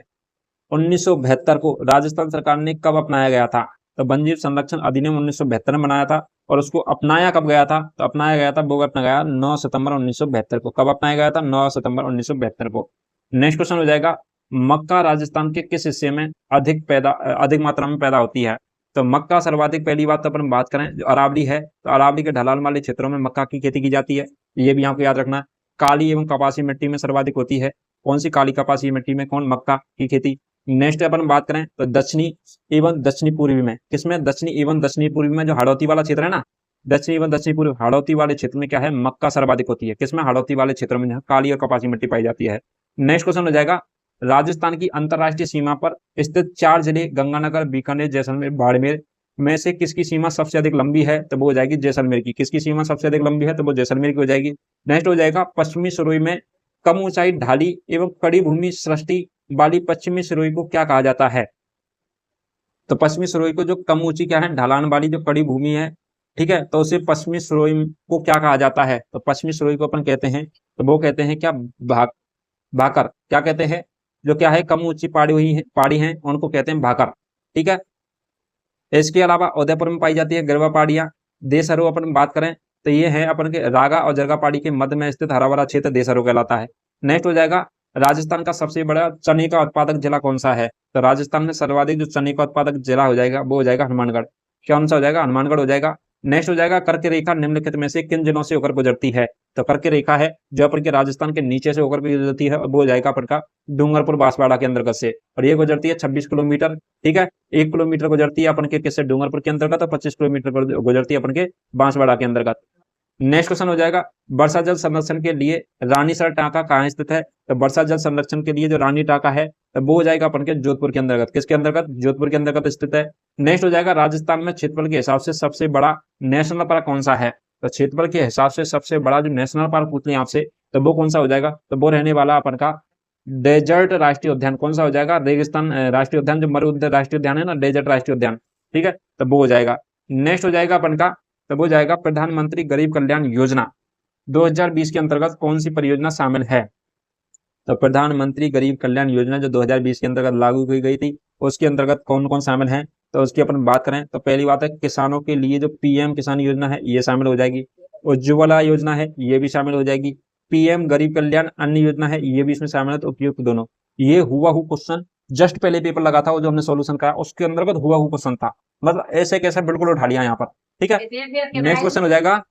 1972 को राजस्थान सरकार ने कब अपनाया गया था? तो वन जीव संरक्षण अधिनियम 1972 में बनाया था। और उसको अपनाया कब गया था? तो अपनाया गया था, वो अपना गया 9 सितंबर 1972 को। कब अपनाया गया था? 9 सितंबर 1972 को। नेक्स्ट क्वेश्चन हो जाएगा, मक्का राजस्थान के किस हिस्से में अधिक मात्रा में पैदा होती है? तो मक्का सर्वाधिक, पहली बात तो अपन बात करें जो अरावली है, तो अरावली के ढलान वाले क्षेत्रों में मक्का की खेती की जाती है, ये भी आपको याद रखना है। काली एवं कपासी मिट्टी में सर्वाधिक होती है। कौन सी काली कपासी मिट्टी में? कौन? मक्का की खेती। नेक्स्ट अपन बात करें तो दक्षिणी एवं दक्षिणी पूर्वी में, किसमें? दक्षिणी एवं दक्षिणी पूर्वी में, जो हाड़ौती वाला क्षेत्र है ना, दक्षिणी एवं दक्षिणी पूर्वी हाड़ौती वाले क्षेत्र में क्या है, मक्का सर्वाधिक होती है। किसमें? हाड़ौती वाले क्षेत्र में, जहाँ काली और कपासी मिट्टी पाई जाती है। नेक्स्ट क्वेश्चन हो जाएगा, राजस्थान की अंतरराष्ट्रीय सीमा पर स्थित 4 जिले गंगानगर, बीकानेर, जैसलमेर, बाड़मेर में से किसकी सीमा सबसे अधिक लंबी है? तो वो हो जाएगी जैसलमेर की। किसकी सीमा सबसे अधिक लंबी है? तो वो जैसलमेर की हो जाएगी। नेक्स्ट हो जाएगा, पश्चिमी सिरोही में कम ऊंचाई, ढाली एवं कड़ी भूमि सृष्टि वाली पश्चिमी सिरोही को क्या कहा जाता है? तो पश्चिमी सिरोही को जो कम ऊंची क्या है, ढलान वाली जो कड़ी भूमि है, ठीक है, तो उसे पश्चिमी सिरोही को क्या कहा जाता है? तो पश्चिमी सिरोही को अपन कहते हैं, तो वो कहते हैं क्या, भाकर, क्या कहते हैं, जो क्या है कम ऊंची पहाड़ी हैं उनको कहते हैं भाकर। ठीक है, इसके अलावा उदयपुर में पाई जाती है गिरवा पहाड़ियां। देशहरो अपन बात करें तो ये है अपन के रागा और जरगा पहाड़ी के मध्य में स्थित हरा भरा क्षेत्र देशहरो कहलाता है। नेक्स्ट हो जाएगा, राजस्थान का सबसे बड़ा चने का उत्पादक जिला कौन सा है? तो राजस्थान में सर्वाधिक जो चने का उत्पादक जिला हो जाएगा वो हो जाएगा हनुमानगढ़। कौन सा हो जाएगा? हनुमानगढ़ हो जाएगा। नेक्स्ट हो जाएगा, कर्क रेखा निम्नलिखित में से किन जिलों से होकर गुजरती है? तो कर्क रेखा है जो अपन के राजस्थान के नीचे से होकर गुजरती है, वो हो जाएगा अपन का डूंगरपुर बांसवाड़ा के अंतर्गत से, और ये गुजरती है 26 किलोमीटर। ठीक है, 1 किलोमीटर गुजरती है अपन के किससे, डूंगरपुर के अंतर्गत, और 25 किलोमीटर गुजरती है अपन के बांसवाड़ा के अंतर्गत। नेक्स्ट क्वेश्चन हो जाएगा, वर्षा जल संरक्षण के लिए रानीसर टांका कहाँ स्थित है? तो वर्षा जल संरक्षण के लिए जो रानी टांका है तो वो हो जाएगा अपन के जोधपुर के अंतर्गत। किसके अंतर्गत? जोधपुर के अंतर्गत स्थित है। नेक्स्ट हो जाएगा, राजस्थान में क्षेत्रफल के हिसाब से सबसे बड़ा नेशनल पार्क कौन सा है? तो क्षेत्रफल के हिसाब से सबसे बड़ा जो नेशनल पार्क पूछ लिया आपसे तो वो कौन सा हो जाएगा? तो वो रहने वाला अपन का डेजर्ट राष्ट्रीय उद्यान। कौन सा हो जाएगा? रेगिस्तान राष्ट्रीय उद्यान, जो मरु राष्ट्रीय उद्यान है ना, डेजर्ट राष्ट्रीय उद्यान। ठीक है, तो वो हो जाएगा। नेक्स्ट हो जाएगा अपन का, तो वो जाएगा प्रधानमंत्री गरीब कल्याण योजना 2020 के अंतर्गत कौन सी परियोजना शामिल है? तो प्रधानमंत्री गरीब कल्याण योजना जो 2020 के अंतर्गत लागू की गई थी उसके अंतर्गत कौन कौन शामिल है? तो उसकी अपन बात करें तो पहली बात है, किसानों के लिए जो पीएम किसान योजना है ये शामिल हो जाएगी, उज्ज्वला योजना है ये भी शामिल हो जाएगी, पीएम गरीब कल्याण अन्न योजना है ये भी इसमें शामिल है। तो उपयुक्त दोनों, ये हुआ क्वेश्चन जस्ट पहले पेपर लगा था वो जो हमने सोल्यूशन कराया उसके अंतर्गत हुआ क्वेश्चन था, मतलब ऐसे कैसे बिल्कुल उठा लिया यहाँ पर। ठीक है, नेक्स्ट क्वेश्चन हो जाएगा,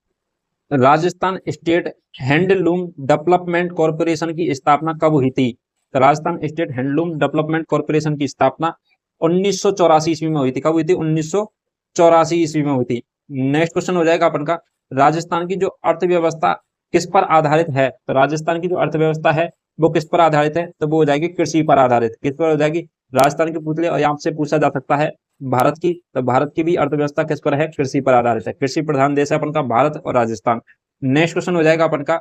Rajasthan state handloom development corporation की स्थापना कब हुई थी? तो Rajasthan state handloom development corporation की स्थापना 1984 ईस्वी में हुई थी। कब हुई थी? 1984 ईस्वी में हुई थी। नेक्स्ट क्वेश्चन हो जाएगा अपन का, राजस्थान की जो अर्थव्यवस्था किस पर आधारित है? तो राजस्थान की जो अर्थव्यवस्था है वो किस पर आधारित है? तो वो हो जाएगी कृषि पर आधारित। किस पर हो जाएगी? राजस्थान के पुतले, और यहाँ से पूछा जा सकता है भारत की, तो भारत की भी अर्थव्यवस्था किस पर है? कृषि पर आधारित है। कृषि प्रधान देश है अपन का भारत और राजस्थान। नेक्स्ट क्वेश्चन हो जाएगा अपन का,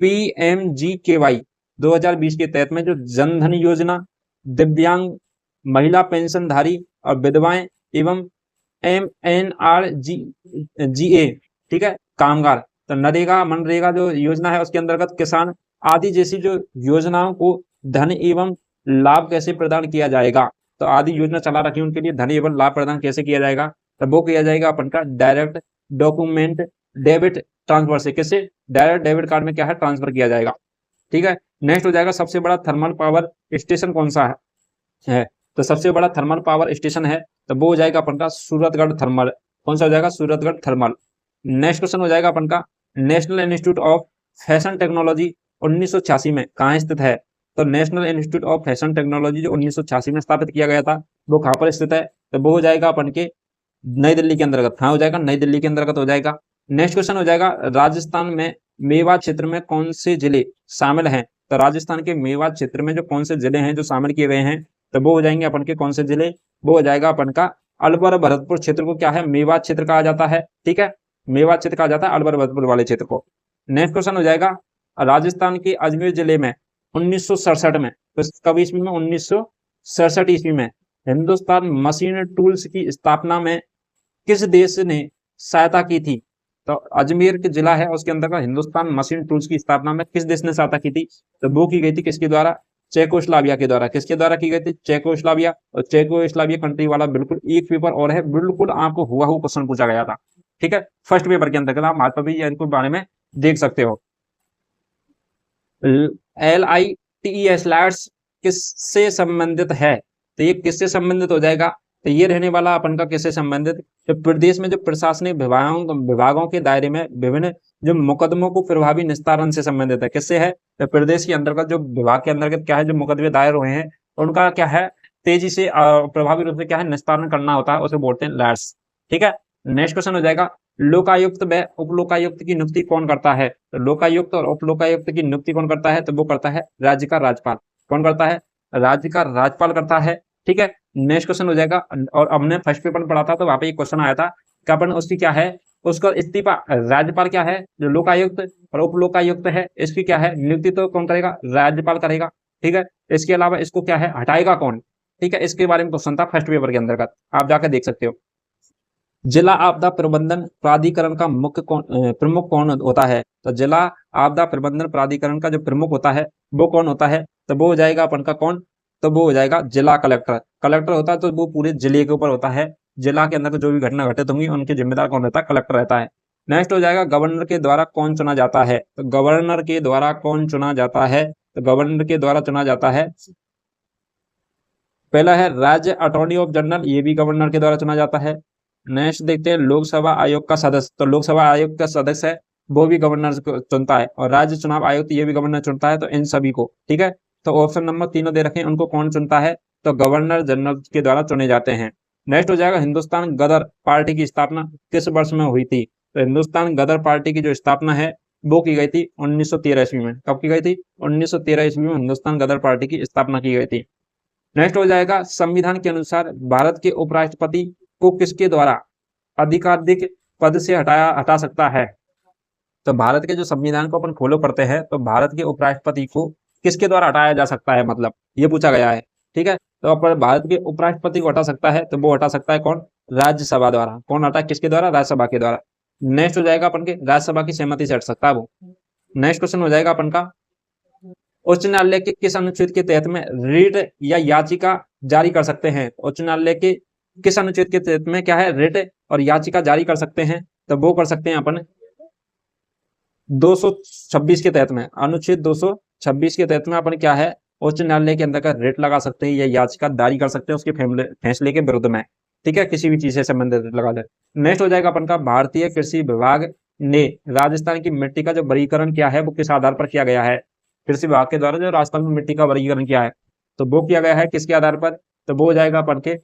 PMGKY 2020 के तहत में जो जन धन योजना, दिव्यांग, महिला पेंशनधारी और विधवाएं एवं MNRGA, ठीक है, कामगार, तो नरेगा मनरेगा जो योजना है उसके अंतर्गत किसान आदि जैसी जो योजनाओं को धन एवं लाभ कैसे प्रदान किया जाएगा? तो आदि योजना चला रखी है उनके लिए धन एवं लाभ प्रदान कैसे किया जाएगा? तो वो किया जाएगा अपन का डायरेक्ट डॉक्यूमेंट डेबिट ट्रांसफर से। किससे? डायरेक्ट डेबिट कार्ड में क्या है, ट्रांसफर किया जाएगा। ठीक है, नेक्स्ट हो जाएगा, सबसे बड़ा थर्मल पावर स्टेशन कौन सा है? तो सबसे बड़ा थर्मल पावर स्टेशन है तो वो हो जाएगा अपन का सूरतगढ़ थर्मल। कौन सा हो जाएगा? सूरतगढ़ थर्मल। नेक्स्ट क्वेश्चन हो जाएगा अपन का, national institute of fashion technology 1986 में कहाँ स्थित है? तो national institute of fashion technology जो 1986 में स्थापित किया गया था वो कहाँ पर स्थित है? तो वो हो जाएगा अपन के नई दिल्ली के अंतर्गत। कहाँ हो जाएगा? नई दिल्ली के अंतर्गत हो जाएगा। नेक्स्ट क्वेश्चन हो जाएगा, राजस्थान में मेवात क्षेत्र में कौन से जिले शामिल हैं? तो राजस्थान के मेवात क्षेत्र में जो कौन से जिले हैं जो शामिल किए गए हैं तो वो हो जाएंगे अपन के कौन से जिले? वो हो जाएगा अपन का अलवर भरतपुर क्षेत्र को क्या है? मेवात क्षेत्र कहा जाता है। ठीक है, मेवात क्षेत्र कहा जाता है अलवर भरतपुर वाले क्षेत्र को। नेक्स्ट क्वेश्चन हो जाएगा, राजस्थान के अजमेर जिले में 1967 में, तो कब ईस्वी में? 1967 ईस्वी में हिंदुस्तान मशीन टूल्स की स्थापना में किस देश ने सहायता की थी? तो अजमेर के जिला है उसके अंतर्गत हिंदुस्तान मशीन टूल्स की स्थापना में किस देश ने सहायता की थी? तो वो की गई थी किसके द्वारा? चेकोस्लाविया के द्वारा। किसके द्वारा की गई थी? चेकोस्लाविया। और चेकोस्लाविया कंट्री वाला बिल्कुल एक पेपर और है, बिल्कुल आपको हुआ क्वेश्चन पूछा गया था। ठीक है, फर्स्ट पेपर के अंतर्गत आप वहां पर भी इनको बारे में देख सकते हो। LITES किससे संबंधित है? तो ये किससे संबंधित हो जाएगा? तो ये रहने वाला अपन का किससे संबंधित? तो प्रदेश में जो प्रशासनिक विभागों के दायरे में विभिन्न जो मुकदमों को प्रभावी निस्तारण से संबंधित है। किससे है? तो प्रदेश के अंतर्गत जो विभाग के अंतर्गत क्या है जो मुकदमे दायर हुए हैं उनका क्या है तेजी से प्रभावी रूप से क्या है निस्तारण करना होता है, उसे बोलते हैं लैट्स। ठीक है, नेक्स्ट क्वेश्चन हो जाएगा, लोकायुक्त व उपलोकायुक्त की नियुक्ति कौन करता है? तो लोकायुक्त और उपलोकायुक्त की नियुक्ति कौन करता है? तो वो करता है राज्य का राज्यपाल। कौन करता है? राज्य का राज्यपाल करता है। ठीक है, नेक्स्ट क्वेश्चन हो जाएगा, और हमने फर्स्ट पेपर में पढ़ा था तो वहां पे एक क्वेश्चन आया था कि अपन उसकी क्या है, उसका इस्तीफा राज्यपाल क्या है जो लोकायुक्त और उपलोकायुक्त है इसकी क्या है नियुक्ति तो कौन करेगा? राज्यपाल करेगा। ठीक है। इसके अलावा इसको क्या है, हटाएगा कौन, ठीक है, इसके बारे में क्वेश्चन था फर्स्ट पेपर के अंतर्गत, आप जाकर देख सकते हो। जिला आपदा प्रबंधन प्राधिकरण का प्रमुख कौन होता है, तो जिला आपदा प्रबंधन प्राधिकरण का जो प्रमुख होता है वो कौन होता है, तो वो हो जाएगा अपन का कौन, तो वो हो जाएगा जिला कलेक्टर। कलेक्टर होता है तो वो पूरे जिले के ऊपर होता है, जिला के अंदर जो भी घटना घटित होंगी उनके जिम्मेदार कौन रहता है, कलेक्टर रहता है। नेक्स्ट हो जाएगा गवर्नर के द्वारा कौन चुना जाता है, तो गवर्नर के द्वारा कौन चुना जाता है, तो गवर्नर के द्वारा चुना जाता है, पहला है राज्य अटॉर्नी ऑफ जनरल, ये भी गवर्नर के द्वारा चुना जाता है। नेक्स्ट देखते हैं लोकसभा आयोग का सदस्य, तो लोकसभा आयोग का सदस्य है वो भी गवर्नर को चुनता है, और राज्य चुनाव आयोग ये भी गवर्नर चुनता है, तो इन सभी को, ठीक है। तो ऑप्शन नंबर तीनों दे रखे हैं, उनको कौन चुनता है, तो गवर्नर जनरल के द्वारा चुने जाते हैं। नेक्स्ट हो जाएगा हिंदुस्तान गदर पार्टी की स्थापना किस वर्ष में हुई थी, तो हिंदुस्तान गदर पार्टी की जो स्थापना है वो की गई थी 1913 ईस्वी में। कब की गई थी, 1913 ईस्वी में हिंदुस्तान गदर पार्टी की स्थापना की गई थी। नेक्स्ट हो जाएगा संविधान के अनुसार भारत के उपराष्ट्रपति को किसके द्वारा अधिकाधिक पद से हटा सकता है, तो भारत के जो संविधान को अपन फॉलो करते हैं तो भारत के उपराष्ट्रपति को किसके द्वारा हटाया जा सकता है, मतलब ये पूछा गया है, ठीक है। तो अपन भारत के उपराष्ट्रपति को हटा सकता है तो वो हटा सकता है कौन, राज्यसभा द्वारा। कौन हटा, किसके द्वारा, राज्यसभा के द्वारा। नेक्स्ट हो जाएगा अपन के राज्यसभा की सहमति से हट सकता है वो। नेक्स्ट क्वेश्चन हो जाएगा अपन का उच्च न्यायालय के किस अनुच्छेद के तहत में रिट या याचिका जारी कर सकते हैं, उच्च न्यायालय के किस अनुच्छेद के तहत में क्या है, रिट और याचिका जारी कर सकते हैं, तो वो कर सकते हैं अपन 226 के तहत में, अनुच्छेद 226 के तहत में अपन क्या है, उच्च न्यायालय के अंदर का रिट लगा सकते हैं या याचिका जारी कर सकते हैं उसके फैसले के विरुद्ध में, ठीक है, किसी भी चीज से संबंधित लगा दे। नेक्स्ट हो जाएगा अपन का भारतीय कृषि विभाग ने राजस्थान की मिट्टी का जो वर्गीकरण किया है वो किस आधार पर किया गया है, कृषि विभाग के द्वारा जो राजस्थान में मिट्टी का वर्गीकरण किया है तो वो किया गया है किसके आधार पर, तो वो हो जाएगा अपन के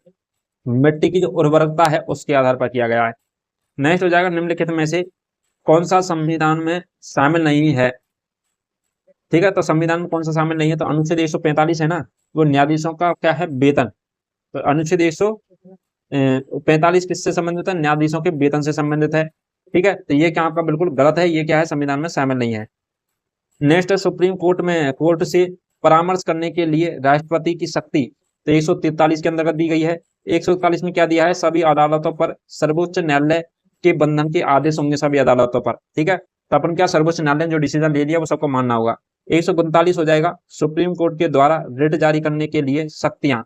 मिट्टी की जो उर्वरकता है उसके आधार पर किया गया है। नेक्स्ट हो जाएगा निम्नलिखित में से कौन सा संविधान में शामिल नहीं है, ठीक है, तो संविधान में कौन सा शामिल नहीं है, तो अनुच्छेद 145 है ना, वो न्यायाधीशों का क्या है, वेतन। तो अनुच्छेद 145 किससे संबंधित है, न्यायाधीशों के वेतन से संबंधित है, ठीक है। तो ये क्या आपका बिल्कुल गलत है, ये क्या है, संविधान में शामिल नहीं है। नेक्स्ट सुप्रीम कोर्ट से परामर्श करने के लिए राष्ट्रपति की शक्ति, तो 143 के अंतर्गत दी गई है। 141 में क्या दिया है, सभी अदालतों पर सर्वोच्च न्यायालय के बंधन के आदेश होंगे सभी अदालतों पर, ठीक है। तो अपन क्या, सर्वोच्च न्यायालय ने जो डिसीजन ले लिया वो सबको मानना होगा। 139 हो जाएगा सुप्रीम कोर्ट के द्वारा रिट जारी करने के लिए शक्तियां,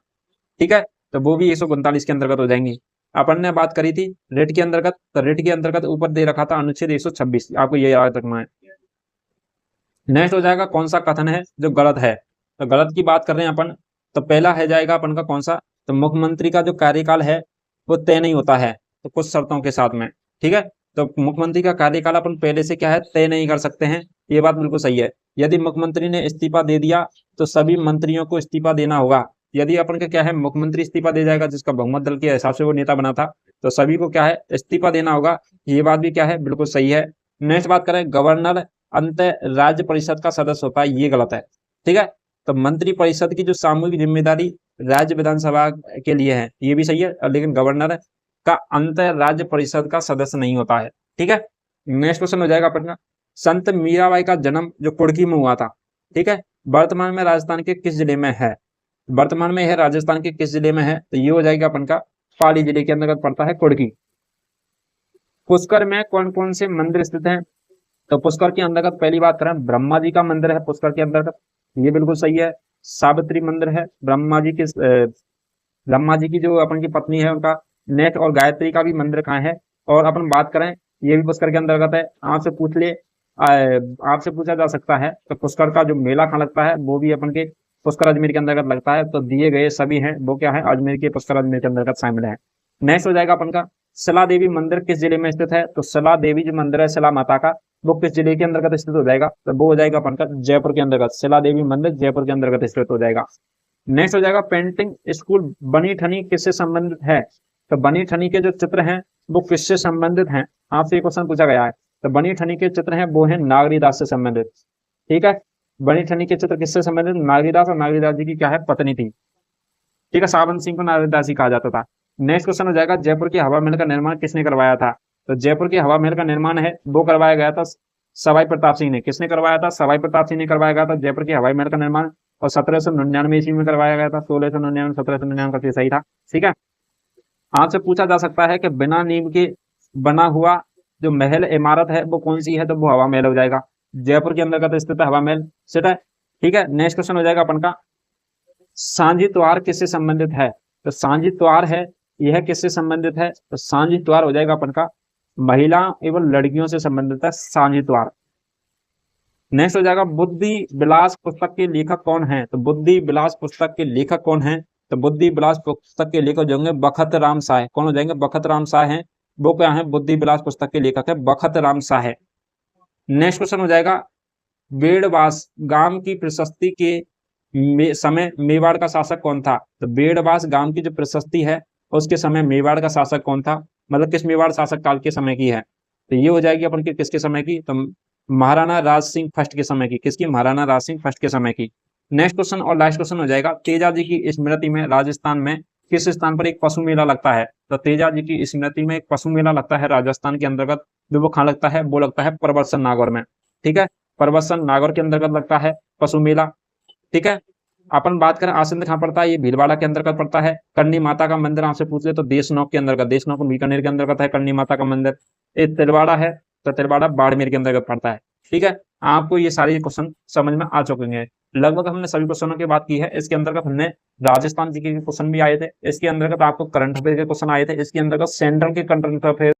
ठीक है, तो वो भी 139 के अंतर्गत हो जाएंगी। अपन ने बात करी थी रिट के अंतर्गत, तो रिट के अंतर्गत ऊपर दे रखा था अनुच्छेद 126, आपको ये याद रखना है। नेक्स्ट हो जाएगा कौन सा कथन है जो गलत है, तो गलत की बात कर रहे हैं अपन, तो पहला है जाएगा अपन का कौन सा, तो मुख्यमंत्री का जो कार्यकाल है वो तय नहीं होता है, तो कुछ शर्तों के साथ में, ठीक है। तो मुख्यमंत्री का कार्यकाल अपन पहले से क्या है, तय नहीं कर सकते हैं, ये बात बिल्कुल सही है। यदि मुख्यमंत्री ने इस्तीफा दे दिया तो सभी मंत्रियों को इस्तीफा देना होगा। यदि अपन का क्या है, मुख्यमंत्री इस्तीफा दे जाएगा जिसका बहुमत दल के हिसाब से वो नेता बना था, तो सभी को क्या है, इस्तीफा देना होगा, ये बात भी क्या है, बिल्कुल सही है। नेक्स्ट बात करें गवर्नर अंत राज्य परिषद का सदस्य होता है, ये गलत है, ठीक है। तो मंत्री परिषद की जो सामूहिक जिम्मेदारी राज्य विधानसभा के लिए है, ये भी सही है, लेकिन गवर्नर का अंत राज्य परिषद का सदस्य नहीं होता है, ठीक है। नेक्स्ट क्वेश्चन हो जाएगा अपन का संत मीराबाई का जन्म जो कुर्की में हुआ था, ठीक है, वर्तमान में राजस्थान के किस जिले में है, वर्तमान में है राजस्थान के किस जिले में है, तो ये हो जाएगा अपन का पाली जिले के अंतर्गत पड़ता है कुर्की। पुष्कर में कौन कौन से मंदिर स्थित हैं, तो पुष्कर के अंतर्गत पहली बात करें ब्रह्मा जी का मंदिर है पुष्कर के अंतर्गत, ये बिल्कुल सही है। सावित्री मंदिर है ब्रह्मा जी की जो अपन की पत्नी है उनका। नेक्स्ट और गायत्री का भी मंदिर कहाँ है, और अपन बात करें ये भी पुष्कर के अंतर्गत है। आपसे पूछा जा सकता है तो पुष्कर का जो मेला कहाँ लगता है वो भी अपन के पुष्कर अजमेर के अंतर्गत लगता है, तो दिए गए सभी हैं वो क्या है, अजमेर के पुष्कर अजमेर के अंतर्गत शामिल है। नेक्स्ट हो जाएगा अपन का शिला देवी मंदिर किस जिले में स्थित है, तो शिला देवी जो मंदिर है शिला माता का वो किस जिले के अंतर्गत स्थित हो जाएगा, तो वो हो जाएगा अपन का जयपुर के अंतर्गत, शिला देवी मंदिर जयपुर के अंतर्गत स्थित हो जाएगा। नेक्स्ट हो जाएगा पेंटिंग स्कूल बनी ठनी किससे संबंधित है, तो बनी ठनी के जो चित्र हैं वो किससे संबंधित हैं, आपसे एक क्वेश्चन पूछा गया है, तो बनी ठनी के चित्र हैं वो है नागरीदास से संबंधित, ठीक है। बनी ठनी के चित्र किससे संबंधित, नागरीदास, और नागरीदास जी की क्या है, पत्नी थी, ठीक है, सावन सिंह को नागरीदास जी कहा जाता था। नेक्स्ट क्वेश्चन हो जाएगा जयपुर के हवा महल का निर्माण किसने करवाया था, तो जयपुर के हवा महल का निर्माण है वो करवाया गया था सवाई प्रताप सिंह ने। किसने करवाया था, सवाई प्रताप सिंह ने करवाया गया था जयपुर के हवाई महल का निर्माण। और 1799 ईस्वी में करवाया गया था। 1699 1799 का सही था। ठीक है, आपसे पूछा जा सकता है कि बिना नींव के बना हुआ जो महल इमारत है वो कौन सी है, तो वो हवा महल हो जाएगा। जयपुर के अंतर्गत स्थित है हवा महल, सेट है। ठीक है, नेक्स्ट क्वेश्चन हो जाएगा अपन का, सांझी त्योहार किससे संबंधित है? तो सांझी त्योहार है, यह किससे संबंधित है? तो सांझी त्योहार हो जाएगा अपन का महिला एवं लड़कियों से संबंधित है सांझी त्योहार। नेक्स्ट हो जाएगा, बुद्धि विलास पुस्तक के लेखक कौन है? तो बुद्धि विलास पुस्तक के लेखक कौन है? तो बुद्धि विलास पुस्तक के लेखक जो होंगे बखत राम साय। कौन हो जाएंगे? बखत राम साय हैं। वो क्या है? बुद्धि विलास पुस्तक के लेखक है बखत राम साय। नेक्स्ट क्वेश्चन हो जाएगा, बेड़वास गांव की प्रशस्ति के समय मेवाड़ का शासक कौन था? तो बेड़वास गांव की जो प्रशस्ति है उसके समय मेवाड़ का शासक कौन था? मतलब किस मेवाड़ शासक काल के समय की है? तो ये हो जाएगी अपन की किसके समय की? तो महाराणा राज सिंह फर्स्ट के समय की। किसकी? महाराणा राज सिंह फर्स्ट के समय की। नेक्स्ट क्वेश्चन और लास्ट क्वेश्चन हो जाएगा, तेजाजी की स्मृति में राजस्थान में किस स्थान पर एक पशु मेला लगता है? तो तेजाजी की स्मृति में एक पशु मेला लगता है राजस्थान के अंतर्गत। जो वो कहाँ लगता है? वो लगता है परबतसर नागौर में। ठीक है, परबतसर नागौर के अंतर्गत लगता है पशु मेला। ठीक है, अपन बात करें आसंद कहाँ पड़ता है? ये भीलवाड़ा के अंतर्गत पड़ता है। करनी माता का मंदिर आपसे पूछ ले तो देशनोक के अंतर्गत, देशनोक बीकानेर के अंतर्गत है करनी माता का मंदिर। ये तिलवाड़ा है तो तिलवाड़ा बाड़मेर के अंतर्गत पड़ता है। ठीक है, आपको ये सारे क्वेश्चन समझ में आ चुके हैं। लगभग हमने सभी क्वेश्चनों की बात की है। इसके अंतर्गत हमने राजस्थान जीके के क्वेश्चन भी आए थे, इसके अंतर्गत आपको करंट अफेयर के क्वेश्चन आए थे, इसके अंतर्गत सेंट्रल के करंट अफेयर